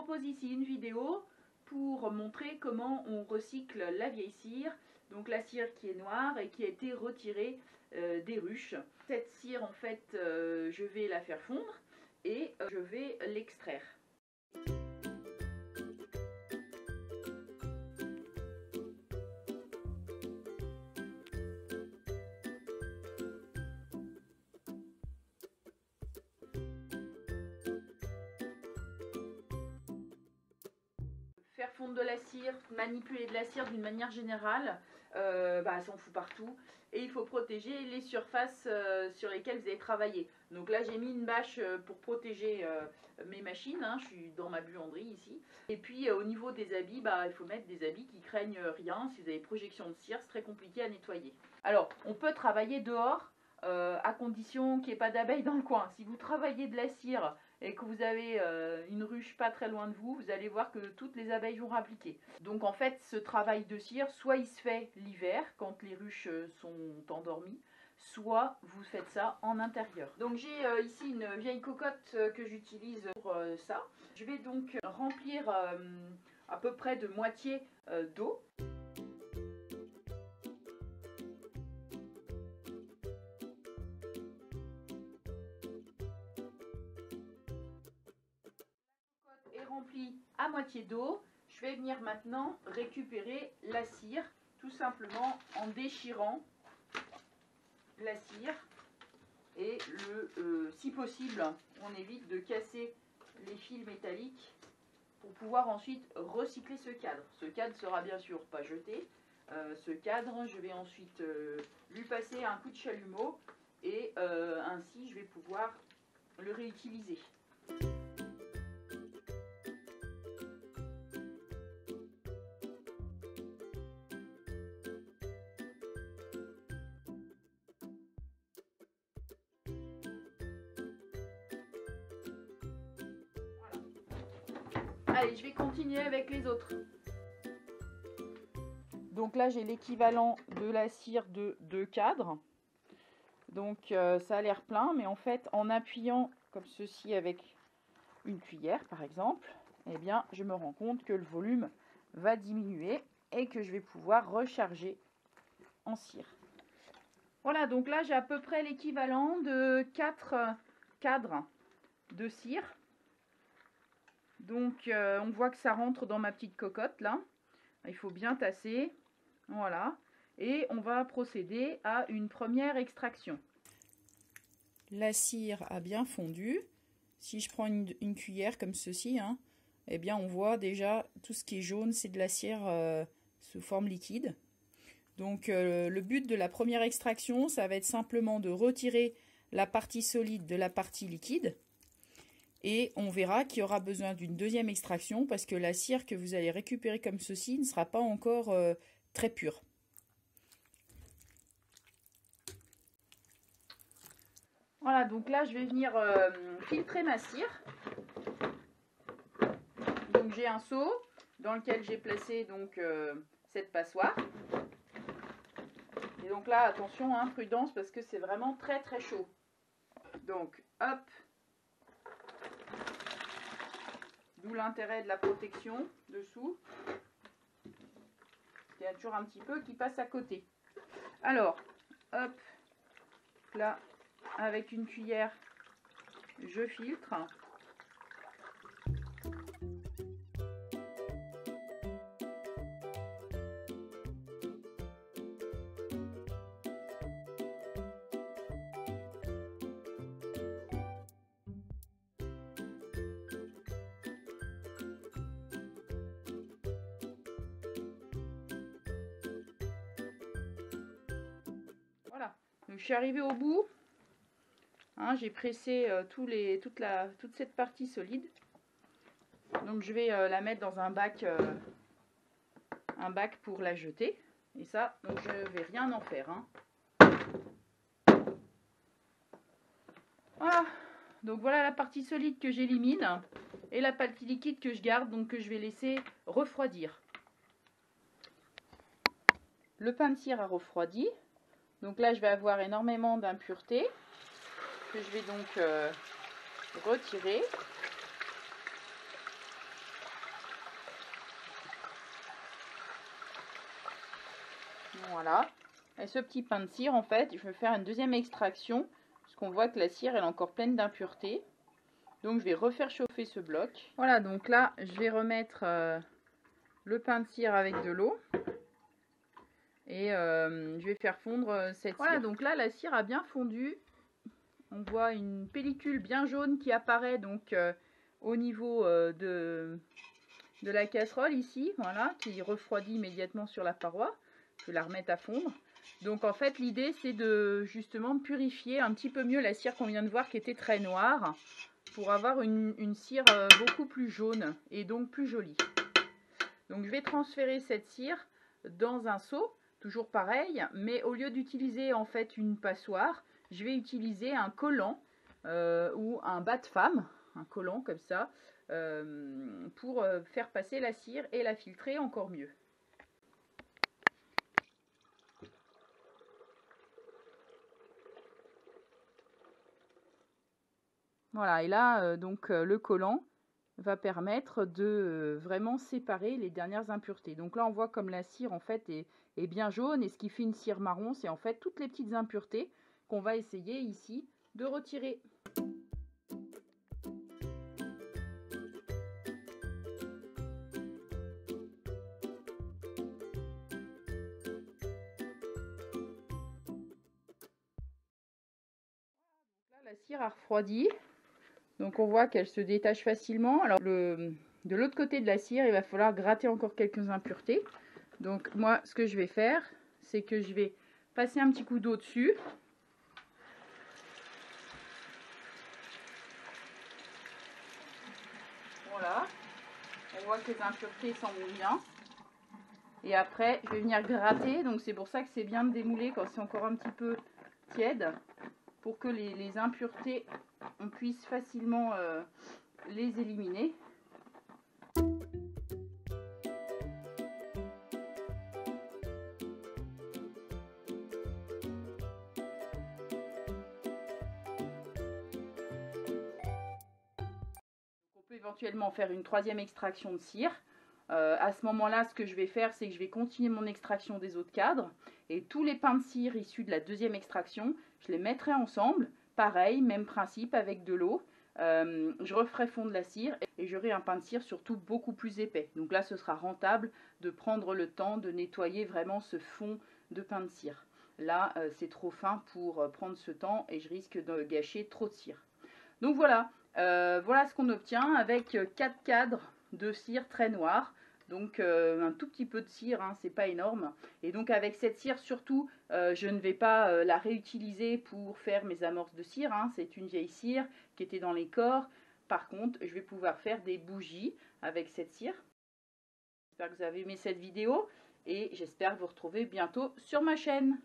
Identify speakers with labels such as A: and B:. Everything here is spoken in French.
A: propose ici une vidéo pour montrer comment on recycle la vieille cire. Donc la cire qui est noire et qui a été retirée des ruches. Cette cire, en fait, je vais la faire fondre et je vais l'extraire. Faire fondre de la cire, manipuler de la cire d'une manière générale, ça en fout partout. Et il faut protéger les surfaces sur lesquelles vous allez travailler. Donc là j'ai mis une bâche pour protéger mes machines, hein. Je suis dans ma buanderie ici. Et puis au niveau des habits, il faut mettre des habits qui craignent rien. Si vous avez projection de cire, c'est très compliqué à nettoyer. Alors on peut travailler dehors à condition qu'il n'y ait pas d'abeilles dans le coin. Si vous travaillez de la cire et que vous avez une ruche pas très loin de vous, vous allez voir que toutes les abeilles vont appliquer. Donc en fait, ce travail de cire, soit il se fait l'hiver, quand les ruches sont endormies, soit vous faites ça en intérieur. Donc j'ai ici une vieille cocotte que j'utilise pour ça. Je vais donc remplir à peu près de moitié d'eau. Remplie à moitié d'eau, je vais venir maintenant récupérer la cire, tout simplement en déchirant la cire et si possible, on évite de casser les fils métalliques pour pouvoir ensuite recycler ce cadre. Ce cadre sera bien sûr pas jeté. Ce cadre, je vais ensuite lui passer un coup de chalumeau et ainsi je vais pouvoir le réutiliser. Allez, je vais continuer avec les autres. Donc là, j'ai l'équivalent de la cire de 2 cadres. Donc ça a l'air plein, mais en fait, en appuyant comme ceci avec une cuillère, par exemple, eh bien, je me rends compte que le volume va diminuer et que je vais pouvoir recharger en cire. Voilà, donc là, j'ai à peu près l'équivalent de 4 cadres de cire. Donc on voit que ça rentre dans ma petite cocotte là. Il faut bien tasser. Voilà. Et on va procéder à une première extraction. La cire a bien fondu. Si je prends une cuillère comme ceci, hein, eh bien on voit déjà tout ce qui est jaune, c'est de la cire sous forme liquide. Donc le but de la première extraction, ça va être simplement de retirer la partie solide de la partie liquide. Et on verra qu'il y aura besoin d'une deuxième extraction parce que la cire que vous allez récupérer comme ceci ne sera pas encore très pure. Voilà, donc là je vais venir filtrer ma cire. Donc j'ai un seau dans lequel j'ai placé donc cette passoire. Et donc là attention, hein, prudence parce que c'est vraiment très très chaud. Donc hop. D'où l'intérêt de la protection dessous. Il y a toujours un petit peu qui passe à côté. Alors, hop, là, avec une cuillère, je filtre. Voilà, donc je suis arrivée au bout. Hein, j'ai pressé toute cette partie solide. Donc je vais la mettre dans un bac pour la jeter. Et ça, donc je ne vais rien en faire. Hein. Voilà, donc voilà la partie solide que j'élimine. Et la partie liquide que je garde, donc que je vais laisser refroidir. Le pain de cire a refroidi. Donc là, je vais avoir énormément d'impuretés que je vais donc retirer. Voilà. Et ce petit pain de cire, en fait, je vais faire une deuxième extraction, parce qu'on voit que la cire, elle est encore pleine d'impuretés. Donc je vais refaire chauffer ce bloc. Voilà, donc là, je vais remettre le pain de cire avec de l'eau. Et je vais faire fondre cette cire. Voilà, donc là, la cire a bien fondu. On voit une pellicule bien jaune qui apparaît donc au niveau de la casserole ici, voilà, qui refroidit immédiatement sur la paroi. Je vais la remettre à fondre. Donc en fait, l'idée, c'est de justement purifier un petit peu mieux la cire qu'on vient de voir qui était très noire, pour avoir une cire beaucoup plus jaune et donc plus jolie. Donc je vais transférer cette cire dans un seau, toujours pareil, mais au lieu d'utiliser en fait une passoire, je vais utiliser un collant ou un bas de femme, un collant comme ça, pour faire passer la cire et la filtrer encore mieux. Voilà, et là, donc le collant va permettre de vraiment séparer les dernières impuretés. Donc là, on voit comme la cire, en fait, est bien jaune. Et ce qui fait une cire marron, c'est en fait toutes les petites impuretés qu'on va essayer ici de retirer. Là, la cire a refroidi. Donc on voit qu'elle se détache facilement. Alors de l'autre côté de la cire, il va falloir gratter encore quelques impuretés. Donc moi, ce que je vais faire, c'est que je vais passer un petit coup d'eau dessus. Voilà. On voit que les impuretés s'en vont bien. Et après, je vais venir gratter. Donc c'est pour ça que c'est bien de démouler quand c'est encore un petit peu tiède, pour que les impuretés, on puisse facilement les éliminer. On peut éventuellement faire une troisième extraction de cire. À ce moment-là, ce que je vais faire, c'est que je vais continuer mon extraction des autres cadres. Et tous les pains de cire issus de la deuxième extraction, je les mettrai ensemble. Pareil, même principe avec de l'eau. Je referai fondre la cire et j'aurai un pain de cire surtout beaucoup plus épais. Donc là, ce sera rentable de prendre le temps de nettoyer vraiment ce fond de pain de cire. Là, c'est trop fin pour prendre ce temps et je risque de gâcher trop de cire. Donc voilà, voilà ce qu'on obtient avec 4 cadres de cire très noire. Donc un tout petit peu de cire, hein, c'est pas énorme. Et donc avec cette cire surtout, je ne vais pas la réutiliser pour faire mes amorces de cire. Hein. C'est une vieille cire qui était dans les corps. Par contre, je vais pouvoir faire des bougies avec cette cire. J'espère que vous avez aimé cette vidéo et j'espère vous retrouver bientôt sur ma chaîne.